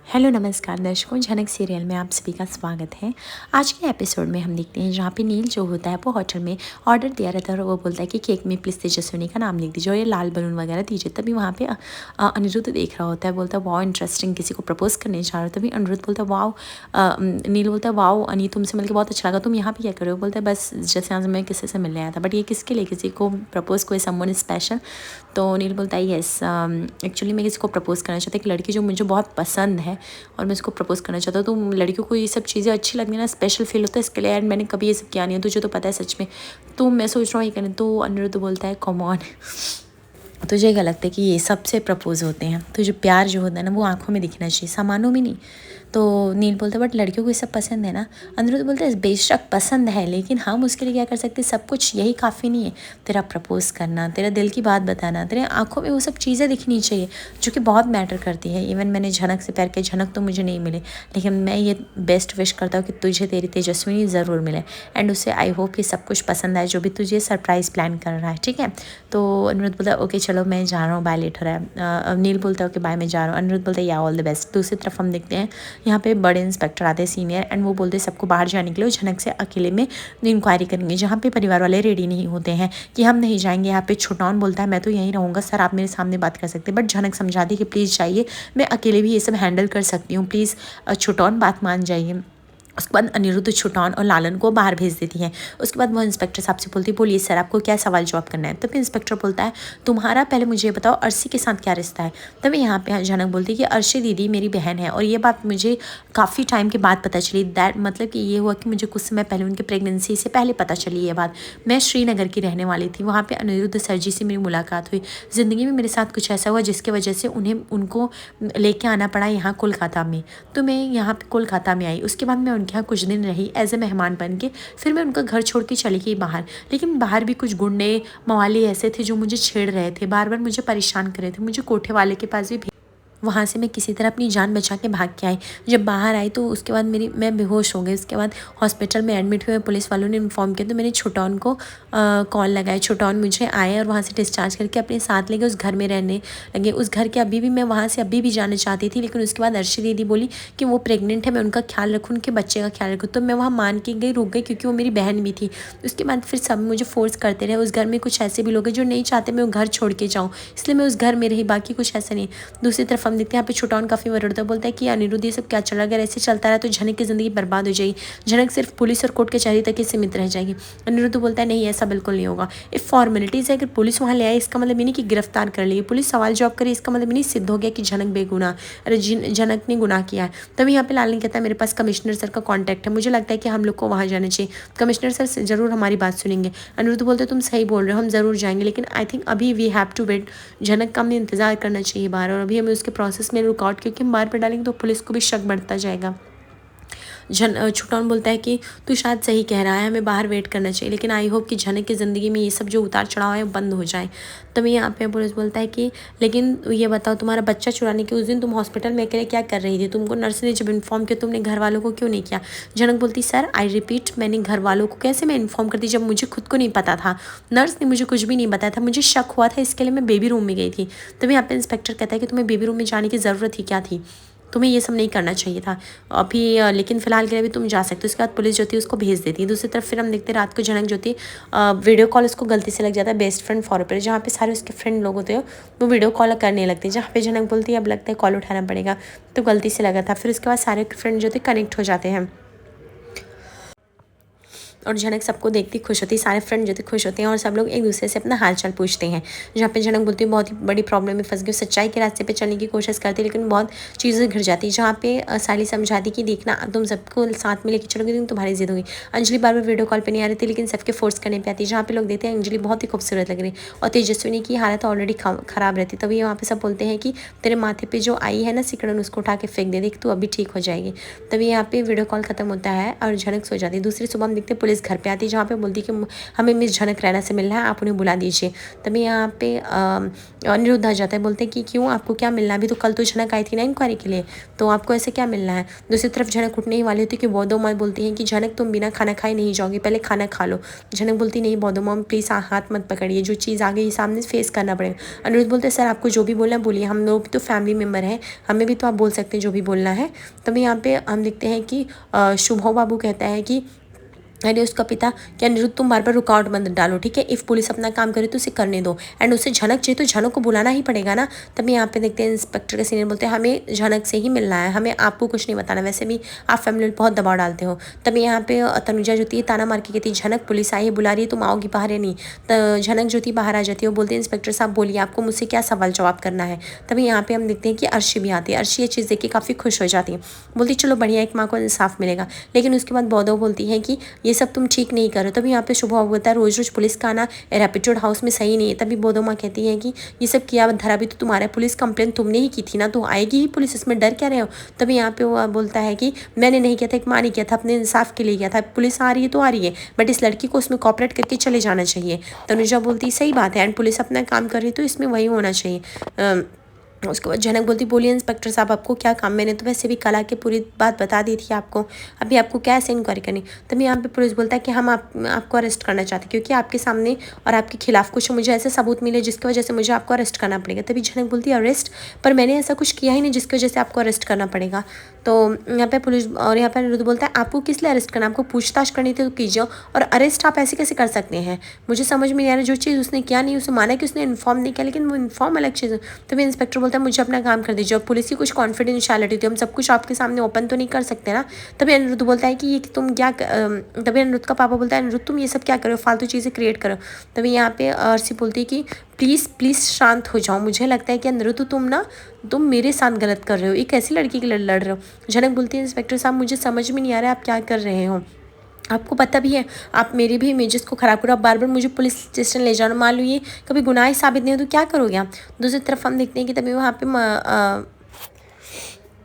Hello नमस्कार दर्शकों, झनक सीरियल में आप सभी का स्वागत है। आज के एपिसोड में हम देखते हैं जहाँ पे नील जो होता है वो होटल में ऑर्डर दिया रहता है और वो बोलता है कि केक में प्लीज़ तेजस्विनी का नाम लिख दीजिए और ये लाल बलून वगैरह दीजिए। तभी वहाँ पे अनिरुद्ध देख रहा होता है, बोलता है वाओ इंटरेस्टिंग, किसी को प्रपोज करने जा रहा हो। तभी अनिरुद्ध बोलता है वाओ, नील बोलता है वाओ अनी तुमसे मिलकर बहुत अच्छा लगा, तुम यहाँ पे क्या कर रहे हो। बोलता है बस जैसे यहाँ से मैं किसी से मिलने आया था, बट ये किसके लिए, किसी को प्रपोज, कोई समवन स्पेशल। तो नील बोलता है येस, एक्चुअली मैं किसी को प्रपोज करना चाहता हूँ, एक लड़की जो मुझे बहुत पसंद है और मैं उसको प्रपोज करना चाहता हूँ। तो लड़कियों को ये सब चीज़ें अच्छी लगती है ना, स्पेशल फील होता है इसके लिए। एंड मैंने कभी ये सब किया नहीं है, तुझे तो पता है सच में, तो मैं सोच रहा हूँ ये करने। तो अनिरुद्ध बोलता है कॉम ऑन, तुझे क्या लगता है कि ये सबसे प्रपोज होते हैं? तुझे प्यार जो होता है ना वो आंखों में दिखना चाहिए, सामानों में नहीं। तो नील बोलता है बट लड़कियों को ये सब पसंद है ना। अनिरुद्ध बोलता है बेशक पसंद है, लेकिन हम उसके लिए क्या कर सकते हैं, सब कुछ यही काफ़ी नहीं है। तेरा प्रपोज करना, तेरा दिल की बात बताना, तेरे आंखों में वो सब चीज़ें दिखनी चाहिए जो कि बहुत मैटर करती है। इवन मैंने झनक से प्यार किया, झनक तो मुझे नहीं मिले, लेकिन मैं ये बेस्ट विश करता हूँ कि तुझे तेरी तेजस्विनी ज़रूर मिले। एंड उससे आई होप कि सब कुछ पसंद आए जो भी तुझे सरप्राइज़ प्लान कर रहा है, ठीक है। तो अनिरुद्ध बोलता है ओके चलो मैं जा रहा हूँ, बाय लेटर है। नील बोलता है ओके बाय, मैं जा रहा हूँ। अनिरुद्ध बोलता है या ऑल द बेस्ट। दूसरी तरफ हम देखते हैं यहाँ पे बड़े इंस्पेक्टर आते हैं सीनियर, एंड वो बोलते हैं सबको बाहर जाने के लिए, झनक से अकेले में इंक्वायरी करेंगे। जहाँ पे परिवार वाले रेडी नहीं होते हैं कि हम नहीं जाएंगे। यहाँ पे छोटाउन बोलता है मैं तो यहीं रहूँगा सर, आप मेरे सामने बात कर सकते हैं। बट झनक समझाती कि प्लीज़ जाइए, मैं अकेले भी ये सब हैंडल कर सकती हूँ, प्लीज़ छोटाउन बात मान जाइए। उसके बाद अनिरुद्ध छोटाउन और लालन को बाहर भेज देती है। उसके बाद वो इंस्पेक्टर साहब से बोलती है बोलिए सर आपको क्या सवाल जवाब करना है। तभी इंस्पेक्टर बोलता है तुम्हारा पहले मुझे बताओ अर्शी के साथ क्या रिश्ता है। तभी यहाँ पे झनक बोलती है कि अर्शी दीदी मेरी बहन है, और ये बात मुझे काफ़ी टाइम के बाद पता चली। दैट मतलब कि ये हुआ कि मुझे कुछ समय पहले उनकी प्रेगनेंसी से पहले पता चली ये बात। मैं श्रीनगर की रहने वाली थी, वहाँ पर अनिरुद्ध सर जी से मेरी मुलाकात हुई। ज़िंदगी में मेरे साथ कुछ ऐसा हुआ जिसकी वजह से उनको लेके आना पड़ा यहाँ कोलकाता में। तो मैं यहाँ पे कोलकाता में आई, उसके बाद मैं उनके यहाँ कुछ दिन रही एज ए मेहमान बन के। फिर मैं उनका घर छोड़ के चली गई बाहर, लेकिन बाहर भी कुछ गुंडे मवाली ऐसे थे जो मुझे छेड़ रहे थे, बार बार मुझे परेशान कर रहे थे। मुझे कोठे वाले के पास भी वहाँ से मैं किसी तरह अपनी जान बचा के भाग के आई। जब बाहर आई तो उसके बाद मैं बेहोश हो गई। उसके बाद हॉस्पिटल में एडमिट हुए, पुलिस वालों ने इन्फॉर्म किया, तो मैंने छोटाउन को कॉल लगाई। छोटाउन मुझे आए और वहाँ से डिस्चार्ज करके अपने साथ ले गए, उस घर में रहने लगे। उस घर के अभी भी मैं वहाँ से अभी भी जाना चाहती थी, लेकिन उसके बाद अर्शी दीदी बोली कि वो प्रेग्नेंट है, मैं उनका ख्याल रखूँ, उनके बच्चे का ख्याल रखूँ। तो मैं वहाँ मान के गई, रुक गई, क्योंकि वो मेरी बहन भी थी। उसके बाद फिर सब मुझे फोर्स करते रहे। उस घर में कुछ ऐसे भी लोग हैं जो नहीं चाहते मैं वो घर छोड़ के जाऊँ, इसलिए मैं उस घर में रही, बाकी कुछ ऐसा नहीं। दूसरी तरफ हम देखते हैं यहाँ पे छोटाउन काफ़ी वर्ड होता है, बोलता है कि अनिरुद्ध ये सब क्या चला, अगर ऐसे चलता रहा तो झनक की ज़िंदगी बर्बाद हो जाएगी, झनक सिर्फ पुलिस और कोर्ट कचहरी तक ही सीमित रह जाएगी। अनिरुद्ध बोलता है नहीं ऐसा बिल्कुल नहीं होगा, ये फॉर्मेलिटीज़ है। अगर पुलिस वहाँ ले आए इसका मतलब ये नहीं कि गिरफ्तार कर लिए, पुलिस सवाल जवाब करे इसका मतलब नहीं सिद्ध हो गया कि झनक बेगुनाह, अरे झनक ने गुनाह किया है। तभी यहाँ पे लालन कहता है मेरे पास कमिश्नर सर का कॉन्टैक्ट है, मुझे लगता है कि हम लोग को वहाँ जाना चाहिए, कमिश्नर सर ज़रूर हमारी बात सुनेंगे। अनिरुद्ध बोलते तुम सही बोल रहे हो, हम ज़रूर जाएंगे, लेकिन आई थिंक अभी वी हैव टू वेट, झनक का हमें इंतज़ार करना चाहिए बाहर, और अभी हमें उसके प्रोसेस में रुकआउट, क्योंकि हम बाहर पर डालेंगे तो पुलिस को भी शक बढ़ता जाएगा। छोटाउन बोलता है कि तू शायद सही कह रहा है, हमें बाहर वेट करना चाहिए, लेकिन आई होप कि झनक की ज़िंदगी में ये सब जो उतार चढ़ाव है बंद हो जाए। तभी यहाँ पे पुलिस बोलता है कि लेकिन ये बताओ तुम्हारा बच्चा चुराने के उस दिन तुम हॉस्पिटल में अकेले क्या कर रही थी, तुमको नर्स ने जब इन्फॉर्म किया तुमने घर वालों को क्यों नहीं किया। झनक बोलती सर आई रिपीट, मैंने घर वालों को कैसे मैं इन्फॉर्म करती जब मुझे खुद को नहीं पता था, नर्स ने मुझे कुछ भी नहीं बताया था, मुझे शक हुआ था, इसके लिए मैं बेबी रूम में गई थी। तभी यहाँ पे इंस्पेक्टर कहता है कि तुम्हें बेबी रूम में जाने की ज़रूरत ही क्या थी, तुम्हें ये सब नहीं करना चाहिए था अभी, लेकिन फिलहाल के लिए भी तुम जा सकते हो। उसके बाद पुलिस जो थी उसको भेज देती है। दूसरी तरफ फिर हम देखते हैं रात को झनक जो थी वीडियो कॉल उसको गलती से लग जाता है बेस्ट फ्रेंड फॉरवर्ड पर, जहाँ पे सारे उसके फ्रेंड लोग होते हैं वो वीडियो कॉल करने लगते हैं, जहाँ पे झनक बोलती है अब लगता है कॉल उठाना पड़ेगा, तो गलती से लगा था। फिर उसके बाद सारे फ्रेंड जो थे कनेक्ट हो जाते हैं और झनक सबको देखती खुश होती है, सारे फ्रेंड जो थे खुश होते हैं और सब लोग एक दूसरे से अपना हालचाल पूछते हैं। जहाँ पे झनक बोलती है बहुत ही बड़ी प्रॉब्लम में फंस गई, सच्चाई के रास्ते पे चलने की कोशिश करती है लेकिन बहुत चीज़ें घिर जाती है। जहाँ पे साली समझाती कि देखना तुम सबको साथ में लेके चलोगे तुम तुम्हारी जिद होगी। अंजलि बार बार वीडियो कॉल पर नहीं आ रही थी लेकिन सबके फोर्स करने पर आती है। जहाँ पे लोग देखते हैं अंजलि बहुत ही खूबसूरत लग रही है और तेजस्विनी की हालत ऑलरेडी ख़राब रहती, तभी वहाँ पे सब बोलते हैं कि तेरे माथे पे जो आई है ना सिकड़न उसको उठा के फेंक दे, देख तू अभी ठीक हो जाएगी। तभी यहाँ पे वीडियो कॉल खत्म होता है और झनक सो जाती है। दूसरी सुबह हम देखते हैं पुलिस पुलिस घर पे आती है, जहाँ पे बोलती है कि हमें मिस झनक रैना से मिलना है, आप उन्हें बुला दीजिए। तभी यहाँ पे अनिरुद्ध आ जाता है, बोलते हैं कि क्यों, आपको क्या मिलना है? अभी तो कल तो झनक आई थी ना इंक्वायरी के लिए, तो आपको ऐसे क्या मिलना है? दूसरी तरफ झनक उठने ही वाली होती है कि बौद्धो माँ बोलती हैं कि झनक तुम बिना खाना खाए नहीं जाओगी, पहले खाना खा लो। झनक बोलती नहीं बौद्धो माँ प्लीज़ हाथ मत पकड़िए, जो चीज़ आ गई सामने फेस करना पड़ेगा। अनिरुद्ध बोलते हैं सर आपको जो भी बोलना है बोलिए, हम लोग भी तो फैमिली मेम्बर हैं, हमें भी तो आप बोल सकते हैं जो भी बोलना है। तभी यहाँ पे हम देखते हैं कि शुभो बाबू कहता है कि यानी उसका पिता कि अनिरुद्ध तुम बार बार रुकावट मत डालो, ठीक है, इफ़ पुलिस अपना काम करे तो उसे करने दो। एंड उसे झनक चाहिए तो झनक को बुलाना ही पड़ेगा ना। तभी यहाँ पे देखते हैं इंस्पेक्टर के सीनियर बोलते हैं हमें झनक से ही मिलना है, हमें आपको कुछ नहीं बताना, वैसे भी आप फैमिली में बहुत दबाव डालते हो। तभी यहाँ पे तनुजा जो थी ताना मार के कहती झनक पुलिस आई है बुला रही है, तुम आओगी बाहर या नहीं? तो झनक जो थी बाहर आ जाती है, वो बोलती है इंस्पेक्टर साहब बोलिए आपको मुझसे क्या सवाल जवाब करना है। तभी यहाँ पे हम देखते हैं कि अर्शी भी आती है। अर्शी ये चीज़ देख के काफ़ी खुश हो जाती है, बोलती चलो बढ़िया एक माँ को इंसाफ मिलेगा। लेकिन उसके बाद बौद्धो बोलती है कि ये सब तुम ठीक नहीं करो। तभी यहाँ पे शुभ होता है रोज़ रोज़ पुलिस का आना रेपिट्यूड हाउस में सही नहीं है। तभी बौद्धो माँ कहती है कि ये सब किया धरा भी तो तुम्हारा, पुलिस कंप्लेन तुमने ही की थी ना, तो आएगी ही पुलिस, इसमें डर क्या रहे हो? तभी यहाँ पे वो बोलता है कि मैंने नहीं किया था, एक माँ ने किया था, अपने इंसाफ के लिए किया था, पुलिस आ रही है तो आ रही है, बट इस लड़की को उसमें कॉपरेट करके चले जाना चाहिए। तनुजा बोलती सही बात है, एंड पुलिस अपना काम कर रही तो इसमें वही होना चाहिए। उसके बाद झनक बोलती बोलिए इंस्पेक्टर साहब आपको क्या काम, मैंने तो वैसे भी कल आके पूरी बात बता दी थी आपको, अभी आपको क्या ऐसे इंक्वायरी करनी? तभी यहाँ पे पुलिस बोलता है कि हम आपको अरेस्ट करना चाहते हैं क्योंकि आपके सामने और आपके खिलाफ कुछ मुझे ऐसे सबूत मिले जिसकी वजह से मुझे आपको अरेस्ट करना पड़ेगा। तभी झनक बोलती है अरेस्ट, पर मैंने ऐसा कुछ किया ही नहीं जिसकी वजह से आपको अरेस्ट करना पड़ेगा। तो यहाँ पे पुलिस और यहाँ पर अनिरुद्ध बोलता है आपको किस लिए अरेस्ट करना, आपको पूछताछ करनी थी तो कीजिए, और अरेस्ट आप ऐसे कैसे कर सकते हैं? मुझे समझ में नहीं आ रहा, जो चीज़ उसने किया नहीं उसे माना कि उसने इन्फॉर्म नहीं किया, लेकिन वो इन्फॉर्म अलग चीज़ है। तभी इंस्पेक्टर बोलता है मुझे अपना काम कर दीजिए, और पुलिस की कुछ कॉन्फिडेंशियलिटी थी, हम सब कुछ आपके सामने ओपन तो नहीं कर सकते ना। तभी अनिरुद्ध बोलता है कि ये तुम क्या तभी अनिरुद्ध का पापा बोलता है अनिरुद्ध तुम ये सब क्या करो, फालतू चीज़ें क्रिएट करो। तभी यहाँ पे अर्शी बोलती है कि प्लीज़ शांत हो जाओ, मुझे लगता है कि अनिरुद्ध तुम मेरे साथ गलत कर रहे हो, एक ऐसी लड़की के लड़ रहे हो। झनक बोलती है इंस्पेक्टर साहब मुझे समझ में नहीं आ रहा है आप क्या कर रहे हो, आपको पता भी है आप मेरे भी इमेजेस को ख़राब करो, आप बार बार मुझे पुलिस स्टेशन ले जाना, मान लो ये कभी गुनाह ही साबित नहीं हो तो क्या करोगे आप? दूसरी तरफ हम देखते हैं कि तभी वहाँ पे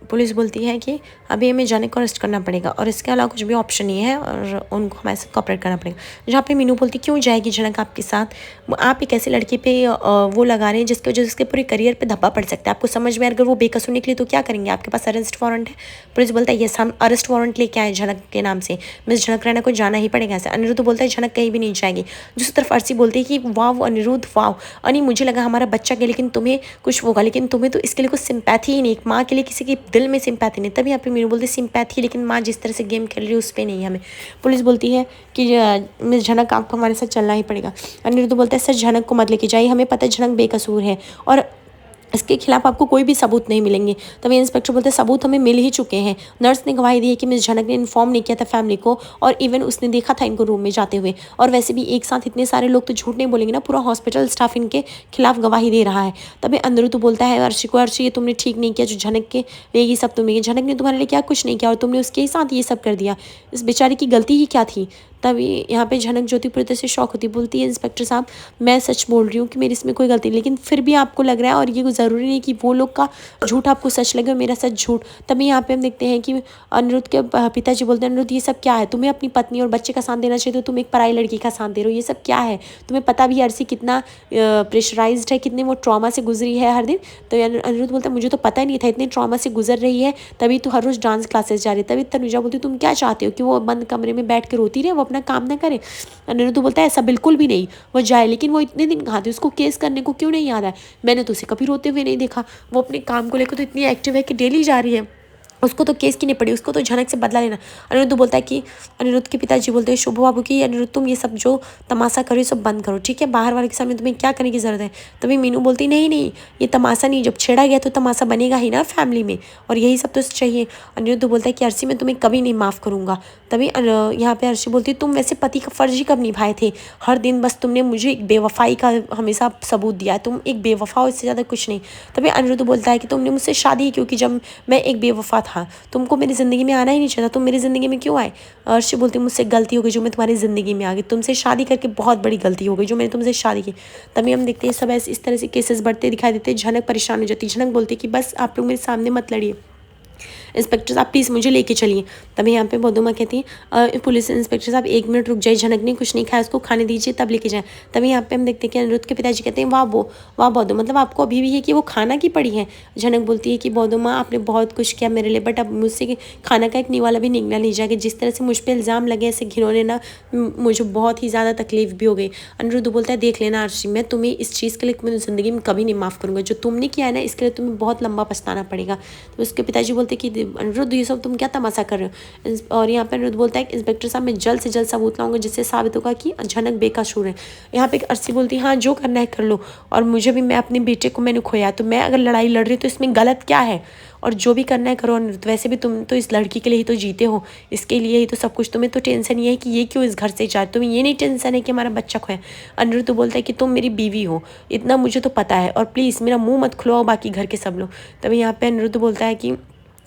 पुलिस बोलती है कि अभी हमें जाने को अरेस्ट करना पड़ेगा और इसके अलावा कुछ भी ऑप्शन नहीं है और उनको हमारे साथ कॉपरेट करना पड़ेगा। जहाँ पे मीनू बोलती क्यों जाएगी झनक आपके साथ, आप एक ऐसी लड़की पे वो लगा रहे हैं जिसकी वजह से उसके पूरे करियर पे धब्बा पड़ सकता है, आपको समझ में अगर वो बेकसूर निकली तो क्या करेंगे, आपके पास अरेस्ट वारंट है? पुलिस बोलता है यस हम अरेस्ट वारंट लेके आए झनक के नाम से, मिस झनक रैना को जाना ही पड़ेगा ऐसे। अनिरुद्ध बोलता है झनक कहीं भी नहीं जाएगी। दूसरी तरफ अर्शी बोलती है कि वाह अनिरुद्ध वाह, अनि मुझे लगा हमारा बच्चा के लेकिन तुम्हें कुछ होगा, लेकिन तुम्हें तो इसके लिए कुछ सिंपैथी ही नहीं, एक माँ के लिए किसी के दिल में सिंपैथी नहीं। तभी यहाँ पे मीनू बोलती सिंपैथी, लेकिन माँ जिस तरह से गेम खेल रही है उस पर नहीं हमें। पुलिस बोलती है कि मिस झनक आपको हमारे साथ चलना ही पड़ेगा। अनिरुद्ध बोलता है सर झनक को मत लेके जाइए, हमें पता है झनक बेकसूर है और इसके खिलाफ आपको कोई भी सबूत नहीं मिलेंगे। तभी इंस्पेक्टर बोलते हैं सबूत हमें मिल ही चुके हैं, नर्स ने गवाही दी है कि मिस झनक ने इन्फॉर्म नहीं किया था फैमिली को, और इवन उसने देखा था इनको रूम में जाते हुए, और वैसे भी एक साथ इतने सारे लोग तो झूठ नहीं बोलेंगे ना, पूरा हॉस्पिटल स्टाफ इनके खिलाफ गवाही दे रहा है। तभी अनिरुद्ध बोलता है अर्शी को अर्शी ये तुमने ठीक नहीं किया, जो झनक के लिए ये सब तुम्हें, झनक ने तुम्हारे लिए क्या कुछ नहीं किया और तुमने उसके साथ ये सब कर दिया, इस बेचारे की गलती ही क्या थी? तभी यहाँ पे झनक ज्योति पूरी तरह से शौक होती, बोलती है इंस्पेक्टर साहब मैं सच बोल रही हूँ कि मेरी इसमें कोई गलती नहीं, लेकिन फिर भी आपको लग रहा है और ये ज़रूरी नहीं कि वो लोग का झूठ आपको सच लगे और मेरा सच झूठ। तभी यहाँ पे हम देखते हैं कि अनिरुद्ध के पिताजी बोलते हैं अनिरुद्ध ये सब क्या है, तुम्हें अपनी पत्नी और बच्चे का साथ देना चाहिए तो तुम एक पराई लड़की का साथ दे रहे हो, ये सब क्या है? तुम्हें पता भी अर्शी कितना प्रेशराइज्ड है, कितने वो ट्रॉमा से गुजरी है हर दिन। तो अनिरुद्ध बोलता है मुझे तो पता ही नहीं था इतने ट्रॉमा से गुजर रही है, तभी तो हर रोज़ डांस क्लासेस जा रही है। तभी तनुजा बोलती तुम क्या चाहते हो कि वो बंद कमरे में बैठ के रोती रहे, वो अपना काम ना करे? अनिरुद्ध बोलता है ऐसा बिल्कुल भी नहीं, वो जाए, लेकिन वो इतने दिन कहाँ थे, उसको केस करने को क्यों नहीं याद है? मैंने तो उसे कभी रोते हुए नहीं देखा, वो अपने काम को लेकर तो इतनी एक्टिव है कि डेली जा रही है, उसको तो केस की नहीं पड़ी, उसको तो झनक से बदला लेना। अनिरुद्ध बोलता है कि अनिरुद्ध के पिताजी बोलते हैं शुभ बाबू की अनिरुद्ध तुम ये सब जो तमाशा करो ये सब बंद करो, ठीक है, बाहर वाले के सामने तुम्हें क्या करने की ज़रूरत है? तभी मीनू बोलती नहीं नहीं ये तमाशा नहीं, जब छेड़ा गया तो तमाशा बनेगा ही ना फैमिली में, और यही सब तो चाहिए। अनिरुद्ध बोलता है कि अर्शी मैं तुम्हें कभी नहीं माफ़ करूँगा। तभी यहाँ पे अर्शी बोलती है तुम वैसे पति का फ़र्ज ही कब निभाए थे, हर दिन बस तुमने मुझे एक बेवफाई का हमेशा सबूत दिया है, तुम एक बेवफा हो, इससे ज़्यादा कुछ नहीं। तभी अनिरुद्ध बोलता है कि तुमने मुझसे शादी क्योंकि जब मैं एक बेवफा था तुमको मेरी ज़िंदगी में आना ही नहीं चाहिए, तुम मेरी ज़िंदगी में क्यों आए? अर्शी बोलती मुझसे गलती हो गई जो मैं तुम्हारी ज़िंदगी में आ गई, तुमसे शादी करके बहुत बड़ी गलती हो गई जो मैंने तुमसे शादी की। तभी हम देखते हैं सब ऐसे इस तरह से केसेस बढ़ते दिखाई देते हैं। झनक परेशान हो जाती है, झनक बोलती है कि बस आप लोग मेरे सामने मत लड़िए। इंस्पेक्टर साहब प्लीज़ मुझे लेके चलिए। तभी यहाँ पे बौद्धू माँ कहती है पुलिस इंस्पेक्टर साहब 1 मिनट रुक जाइए, झनक ने कुछ नहीं खाया, उसको खाने दीजिए तब लेके जाएँ। तभी यहाँ पे हम देखते हैं कि अनिरुद्ध के पिताजी कहते हैं वाह बौद्धू, मतलब आपको अभी भी है कि वो खाना की पड़ी है। झनक बोलती है कि बौद्धू माँ आपने बहुत कुछ किया मेरे लिए, बट अब मुझसे खाना का एक निवाला भी निगला नहीं जाएगा। जिस तरह से मुझ पर इल्ज़ाम लगे ऐसे घिनौने ना, मुझे बहुत ही ज़्यादा तकलीफ भी हो गई। अनिरुद्ध बोलता है देख लेना अर्शी, मैं तुम्हें इस चीज़ के लिए अपनी ज़िंदगी में कभी नहीं माफ़ करूँगा। जो तुमने किया है ना इसके लिए तुम्हें बहुत लंबा पछताना पड़ेगा। तो उसके पिताजी बोलते कि अनिरुद्ध ये सब तुम क्या तमाशा कर रहे हो। और यहाँ पर अनिरुद्ध बोलता है कि इंस्पेक्टर साहब मैं जल्द से जल्द सबूत लाऊंगा जिससे साबित होगा कि झनक बेकसूर है। यहाँ पे अर्शी बोलती है हाँ जो करना है कर लो, और मुझे भी, मैं अपने बेटे को मैंने खोया, तो मैं अगर लड़ाई लड़ रही हूँ तो इसमें गलत क्या है, और जो भी करना है करो अनिरुद्ध। वैसे भी तुम तो इस लड़की के लिए ही तो जीते हो, इसके लिए ही तो सब कुछ। तुम्हें तो टेंशन ये है कि ये क्यों इस घर से जा, तुम्हें ये नहीं टेंशन है कि हमारा बच्चा खोया। अनिरुद्ध तो बोलता है कि तुम मेरी बीवी हो, इतना मुझे तो पता है, और प्लीज़ मेरा मुंह मत खुलवाओ बाकी घर के सब लोग। तभी यहाँ पे अनिरुद्ध बोलता है कि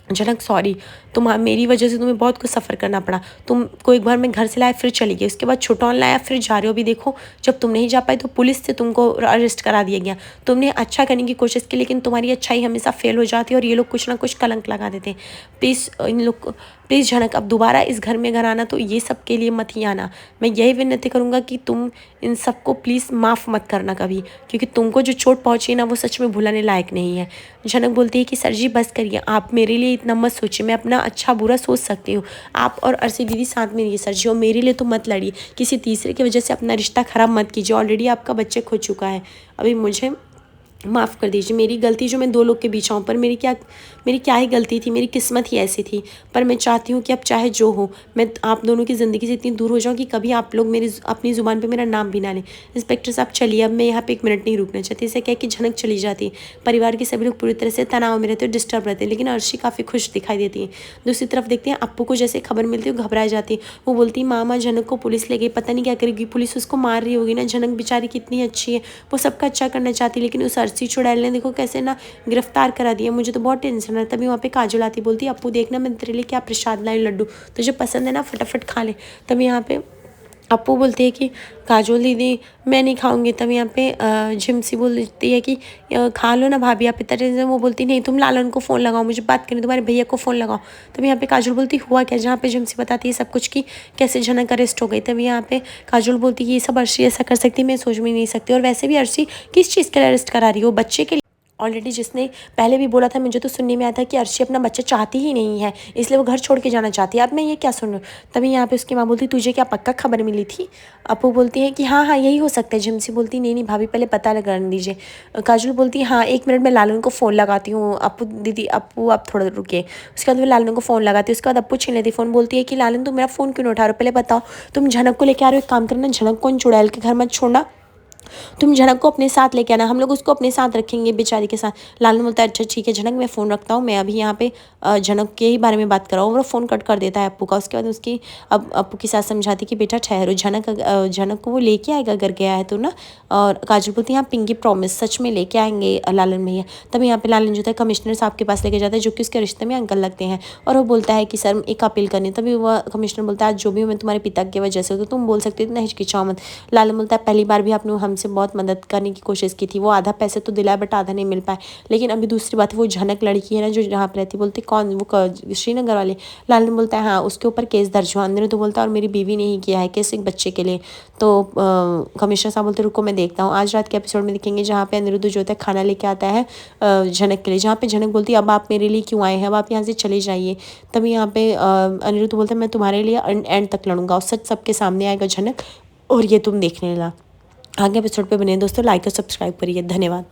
झनक सॉरी, मेरी वजह से तुम्हें बहुत कुछ सफ़र करना पड़ा। तुमको एक बार मैं घर से लाया फिर चली गई, उसके बाद छुटौन लाया फिर जा रहे हो। भी देखो जब तुम नहीं जा पाई तो पुलिस से तुमको अरेस्ट करा दिया गया। तुमने अच्छा करने की कोशिश की लेकिन तुम्हारी अच्छाई हमेशा फेल हो जाती है और ये लोग कुछ ना कुछ कलंक लगा देते हैं। प्लीज़ इन लोग प्लीज़ झनक अब दोबारा इस घर में अगर आना तो ये सब के लिए मत ही आना। मैं यही विनती करूँगा कि तुम इन सबको प्लीज़ माफ़ मत करना कभी, क्योंकि तुमको जो चोट पहुँची ना वो सच में भुलाने लायक नहीं है। झनक बोलती है कि सर जी बस करिए, आप मेरे लिए इतना मत सोचिए, मैं अपना अच्छा बुरा सोच सकती हूँ। आप और अर्शी दीदी साथ में रहिए सर जी, और मेरे लिए तो मत लड़िए, किसी तीसरे की वजह से अपना रिश्ता ख़राब मत कीजिए। ऑलरेडी आपका बच्चे खो चुका है, अभी मुझे माफ़ कर दीजिए। मेरी गलती जो मैं 2 लोग के बीच आऊँ, पर मेरी क्या ही गलती थी, मेरी किस्मत ही ऐसी थी। पर मैं चाहती हूँ कि अब चाहे जो हो, मैं आप दोनों की ज़िंदगी से इतनी दूर हो जाऊँ कि कभी आप लोग मेरी अपनी ज़ुबान पे मेरा नाम भी ना लें। इंस्पेक्टर साहब चलिए, अब मैं यहाँ पे 1 मिनट नहीं रुकना चाहती। इसे कह के झनक चली जाती। परिवार के सभी लोग पूरी तरह से तनाव में रहते हैं, डिस्टर्ब रहते हैं, लेकिन अर्शी काफ़ी खुश दिखाई देती है। दूसरी तरफ देखते हैं अप्पू को जैसे खबर मिलती है वो घबरा जाती है। वो बोलती है मामा झनक को पुलिस ले गई, पता नहीं क्या करेगी, पुलिस उसको मार रही होगी ना। झनक बेचारी कितनी अच्छी है, वो सबका अच्छा करना चाहती है, लेकिन उस अर्शी चुड़ैल ने देखो कैसे ना गिरफ्तार करा दिया। मुझे तो बहुत टेंशन है। तभी वहाँ पे काजल आती, बोलती अप्पू देखना मैं तेरे लिए क्या प्रसाद लाई, लड्डू तुझे पसंद है ना, फटाफट खा ले। तभी यहाँ पे अप्पू बोलती है कि काजोल दीदी मैं नहीं खाऊंगी। तब यहाँ पे झिमसी बोलती है कि खा लो ना भाभी आप इतना टेंशन। वो बोलती नहीं तुम लालन को फ़ोन लगाओ, मुझे बात करनी, तुम्हारे भैया को फ़ोन लगाओ। तब यहाँ पे काजोल बोलती हुआ क्या, जहाँ पे झिमसी बताती है सब कुछ कि कैसे झनक अरेस्ट हो गई। तभी यहाँ पे काजोल बोलती है ये सब अर्शी ऐसा कर सकती, मैं सोच भी नहीं सकती। और वैसे भी अर्शी किस चीज़ के लिए अरेस्ट करा रही हो, बच्चे के लिए। ऑलरेडी जिसने पहले भी बोला था, मुझे तो सुनने में आया था कि अर्शी अपना बच्चा चाहती ही नहीं है, इसलिए वो घर छोड़ के जाना चाहती है। अब मैं ये क्या सुन रही हूँ। तभी यहाँ पे उसकी माँ बोलती तुझे क्या पक्का खबर मिली थी। अपू बोलती है कि हाँ हाँ यही हो सकता है। झिमसी बोलती नहीं नहीं भाभी पहले पता लगा दीजिए। काजल बोलती है हाँ 1 मिनट में लालन को फ़ोन लगाती हूँ। अपू दीदी अपू आप थोड़ा रुके। उसके बाद वो लालन को फ़ोन लगाती है। उसके बाद अपू छीन लेती फ़ोन, बोलती है कि लालन तुम मेरा फ़ोन क्यों नहीं उठा रहे हो, पहले बताओ। तुम झनक को लेके आ रहे हो, एक काम करना झनक को चुड़ैल के घर मत छोड़ना, तुम झनक को अपने साथ लेके आना, हम लोग उसको अपने साथ रखेंगे बेचारी के साथ। लालन बोलता है अच्छा ठीक है झनक मैं फ़ोन रखता हूँ, मैं अभी यहाँ पे झनक के ही बारे में बात कर रहा हूँ। वो फ़ोन कट कर देता है अप्पू का। उसके बाद उसकी अब अप्पू की सास समझाती कि बेटा ठहरो, झनक को वो लेके आएगा अगर गया है तो ना। और काजल बोलती है हाँ पिंकी प्रॉमिस सच में लेके आएंगे लालन भैया। तभी यहाँ पे लालन जो है कमिश्नर साहब के पास लेके जाता है, जो कि उसके रिश्ते में अंकल लगते हैं। और वो बोलता है कि सर एक अपील करनी। तभी वह कमिश्नर बोलता है आज जो भी मैं तुम्हारे पिता की वजह से हो तो तुम बोल सकते हो, इतना हिचकिचाओ मत। लालन बोलता है पहली बार भी आपने हमसे बहुत मदद करने की कोशिश की थी, वो आधा पैसे तो दिलाए बट आधा नहीं मिल पाए। लेकिन अभी दूसरी बात है वो झनक लड़की है ना जो जहाँ पर रहती, बोलती कौन, वो श्रीनगर वाले। लालन बोलता है हाँ उसके ऊपर केस दर्ज हुआ। अंदर तो बोलता है और मेरी बीवी ने ही किया है केस एक बच्चे के लिए। तो कमिश्नर साहब बोलते रुको मैं देखता हूँ। आज रात के एपिसोड में देखेंगे जहाँ पे अनिरुद्ध जो होता है खाना लेके आता है झनक के लिए, जहाँ पे झनक बोलती है अब आप मेरे लिए क्यों आए हैं, अब आप यहाँ से चले जाइए। तभी यहाँ पे अनिरुद्ध बोलता है मैं तुम्हारे लिए एंड तक लड़ूंगा, और सच सबके सामने आएगा झनक, और ये तुम देखने ला। आगे एपिसोड पे बने दोस्तों, लाइक और सब्सक्राइब करिए। धन्यवाद।